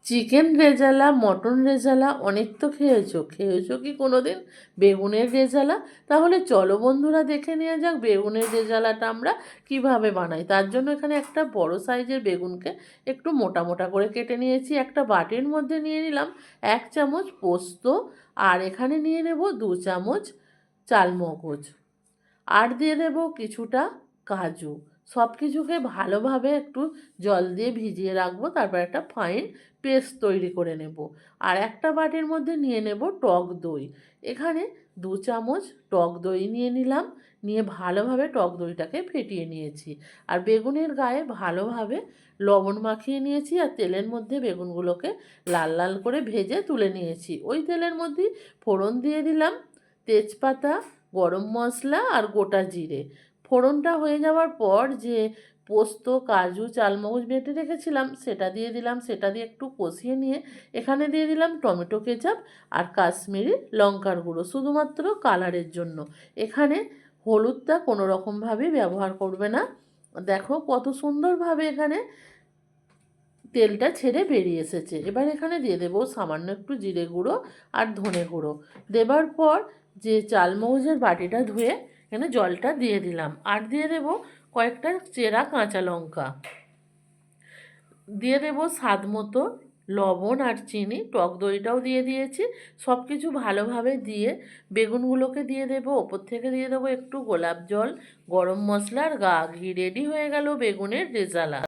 Chicken rezala, mutton rezala অনেক তো খেয়েছো। খেয়েছো কি কোনো দিন বেগুনের রেজালা? তাহলে চলো বন্ধুরা, দেখে নেওয়া যাক বেগুনের রেজালাটা আমরা কিভাবে বানাই। তার জন্য এখানে একটা বড় সাইজের বেগুনকে একটু মোটা মোটা করে কেটে নিয়েছি। একটা বাটির মধ্যে নিয়ে নিলাম 1 চামচ পোস্ত, আর এখানে নিয়ে নেব 2 চামচ চালমগজ, আর দিয়ে দেব কিছুটা কাজু। সব কিছুকে ভালোভাবে একটু জল দিয়ে ভিজিয়ে রাখবো, তারপর একটা ফাইন পেস্ট তৈরি করে নেব। আর একটা বাটির মধ্যে নিয়ে নেব টক দই। এখানে 2 চামচ টক দই নিয়ে নিলাম, নিয়ে ভালোভাবে টক দইটাকে ফেটিয়ে নিয়েছি। আর বেগুনের গায়ে ভালোভাবে লবণ মাখিয়ে নিয়েছি, আর তেলের মধ্যে বেগুনগুলোকে লাল লাল করে ভেজে তুলে নিয়েছি। ওই তেলের মধ্যেই ফোড়ন দিয়ে দিলাম তেজপাতা, গরম মশলা আর গোটা জিরে। ফোড়নটা হয়ে যাওয়ার পর যে পোস্ত, কাজু, চালমগজ বেটে রেখেছিলাম সেটা দিয়ে দিলাম। সেটা দিয়ে একটু কষিয়ে নিয়ে এখানে দিয়ে দিলাম টমেটো কেচাপ আর কাশ্মীরি লঙ্কার গুঁড়ো, শুধুমাত্র কালারের জন্য। এখানে হলুদটা কোনো রকমভাবেই ব্যবহার করবে না। দেখো কত সুন্দরভাবে এখানে তেলটা ছেড়ে বেরিয়ে এসেছে। এবার এখানে দিয়ে দেবো সামান্য একটু জিরে গুঁড়ো আর ধনে গুঁড়ো। দেবার পর যে চালমগজের বাটিটা ধুয়ে এখানে জলটা দিয়ে দিলাম, আর দিয়ে দেবো কয়েকটা চেরা কাঁচা লঙ্কা, দিয়ে দেবো স্বাদ মতো লবণ আর চিনি, টক দইটাও দিয়ে দিয়েছি। সব কিছু ভালোভাবে দিয়ে বেগুনগুলোকে দিয়ে দেবো, ওপর থেকে দিয়ে দেবো একটু গোলাপ জল, গরম মশলা আর ঘি। রেডি হয়ে গেল বেগুনের রেজালা।